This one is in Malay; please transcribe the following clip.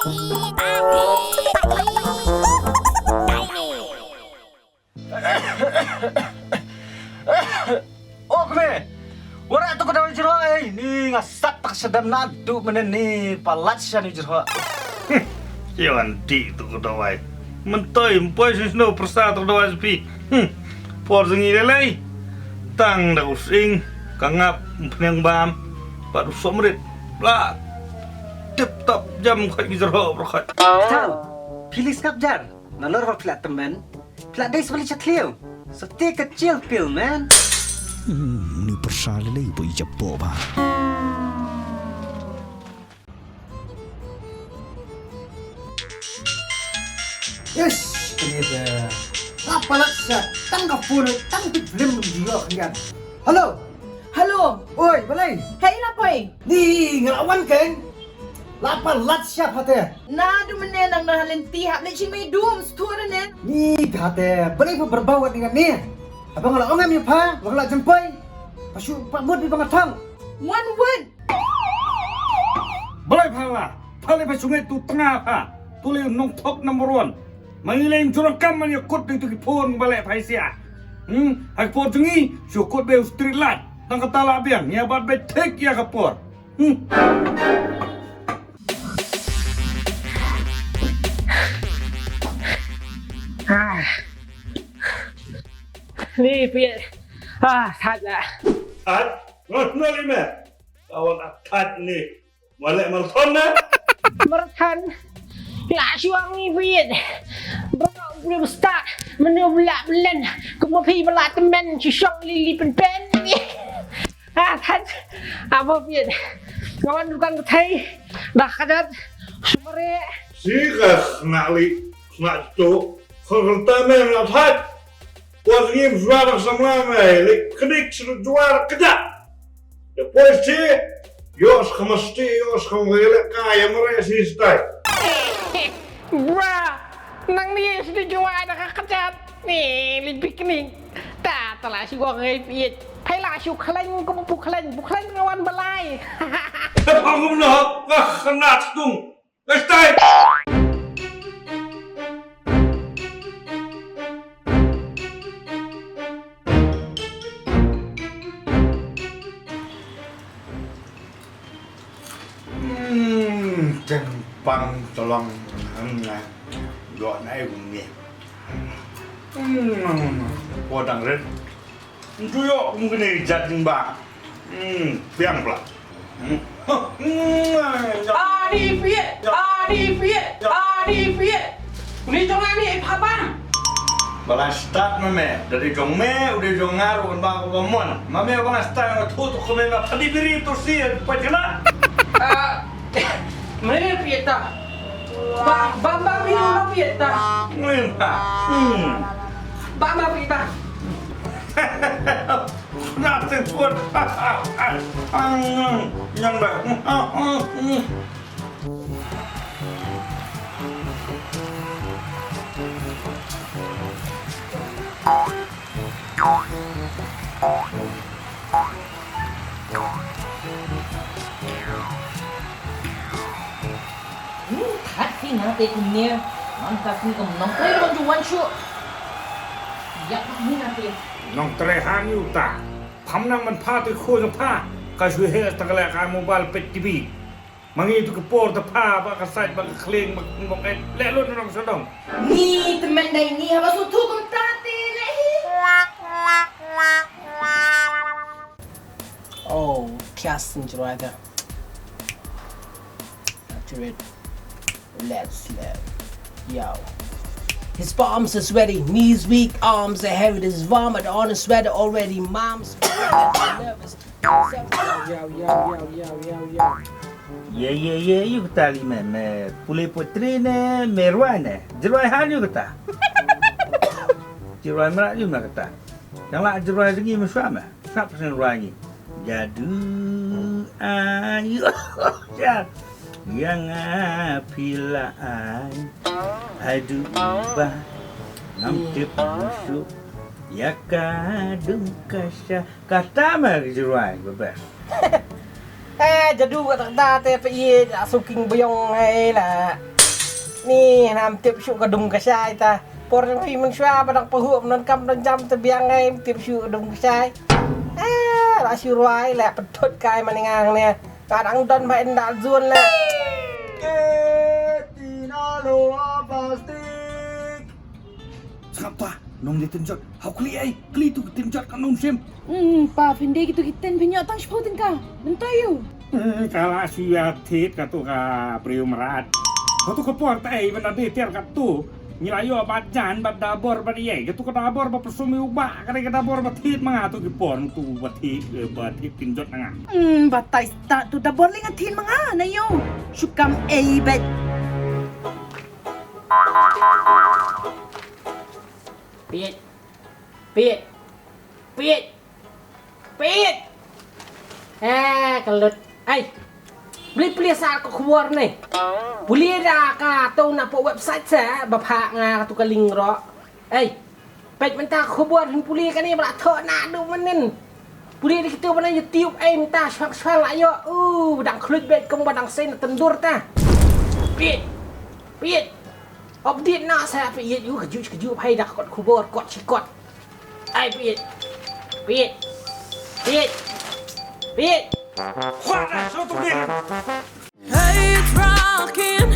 Oh, keme. Wara tu kada wajro ni ngasat tak sedam nadu meneni palat sian wajro. Yawan di tu kada wai. Mentoi mpoi sino persa tu kada wai sepi. Por zengi lelai. Tang da using kangap penang bam. Baru somrit. Lah. Tip top jam kat wajro berkat. Tahu. Pilih skap jar. Nalor va plat teman. Plat dai sebali chatleu. So take a chill pill, man. Ni persalai boleh jemput bah. Yes, ini dah. Apa nak set? Tangkap phone, tangkap film juga kan. Hello. Halo, Oi, balai. hai lapoi. Ni ngelawan kan? Lapan lat siap hati. Na du menenang na halenti hap le chimei dum stura ne. Ni hati. Balai pun berbawat dengan ni. Abang ngelawan kami apa? Ngelawan jempai. Pasu pak bud di bangatang. One word. Balai pala. Balai pa sungai tu tengah pa. Tuli nong top number 1. Mangilaim curang kam man yakut itu kipon balai pa sia. Hak por jungi syukut be street light. Tang kata labiang ya bat be tek ya kapor. Ni Paieid. Thật là. Thật? Nó đi mẹ. Kawan thật ni. Malek malton na. Merkan. Lạ chuang ni Paieid. Bro belum start. Menu belak belen. Kemudian belak teman Shillong lili pen. Thật. Apa Paieid? Kawan bukan ketai. Dah kadat. Sumere. Sikah nak li. Nak tu. Kalau tamen nak thật. Was ngim zwaar samla mij, ik knik ze zwaar kada. De politie, jos gemasti, jos gemwele kaya meres is tijd. Bra. Nang ni sudah jual dah kacat. Ni li piknik. Tak telah si gua ngai Paieid. Hai lah syuk klan ko buklan ngawan balai. Aku nak kena tung. Let's tijd. Pang tolong nang gọi này cũng nghe qua đằng lên chú yo cũng cái này chặt nhưng bà biang pula Adi Paieid. Ni jangan ni apa? Bala start mame dari jong me udah jong ngaru kan bang komon mame bala start ngat tuh komen na tadi biri tu sih pajana Mana Paieid tak? Bang minum Paieid tak? ngenta Bang Paieid tak? nanti pun yang dah Thật khi nào tê cùng nè. Nón cà phê cùng nón tê luôn ju one shot. Yak ni na tê. น้องเตรหานิวตาทำนั่งมันพาตัวโคจรพากระช่วยให้ตะกแลการโมบายเป็ดทีวีมังงี้ตุกโปร์ตะพาบากระใส่บากเคลงบากบอกเอ็ดและรุ่นน้องสะดอง Ni teman Daini apa sutu kum tati le. Oh, kiasin juraga. Accurate. Let's let. Yo. His palms are sweaty, knees weak, arms are heavy. His vomit on his sweater already. Mom's nervous. Yo. Ye, you tali me puli putri ne merwane. Jeruai han you kata. Jeruai merak you nak kata. Yang lah jeruai segi Mynshwa me. Sap sen ruai ni. Jadu ayu. Ya. Yang apilaan. Adu ba. Namtip musuh. Ya kadung kasya. Kata me jeruai bebas. Jadu kat tak te Paieid suking boyong ai lah. Ni nam tiap syuk kadung kasai ta. Por pi Mynshwa padang pahu non kam non jam tebiang ai tiap syuk kadung kasai. Lah syurai lah pedot kai maningang ni. Kadang don ba endal zun lah. Tinalo plastik. Siapa? Nong dia tenjot. Hau kli ai. Kli tu tenjot kan nong sim. Pa pindi gitu kiten pinyo tang sebutin ka. Bentayo. Kala siya tit ka tu ka priu merat. Kau tu kepor tai benda detail ka tu. Ngilayo bat jan bat dabor bat ye. Ka tu ka dabor ba persumi ubah. Ka dabor bat tit manga tu kepor tu bat tit tinjot nga. Batay sta tu da borling atin mga na yo. Syukam bet. Paieid. Paieid. Paieid. Paieid. Kelut. Ai. Beli asal kau keluar ni. Boleh dah ka tahu nak buat website saya bapak nga tu kaling ro. Ai. Paieid mentah keluar hin boleh kan ni belak thok nak du menen. Boleh kita mana YouTube minta swal ayo. Badang kelut bet kem badang sen tendur ta. Paieid. Paieid. Update nak saya Paieid you kejut hai dah kot kubur kot cikot. Ai Paieid. Paieid. Paieid. Paieid. Wah, so tu dia. Hey, it's rocking.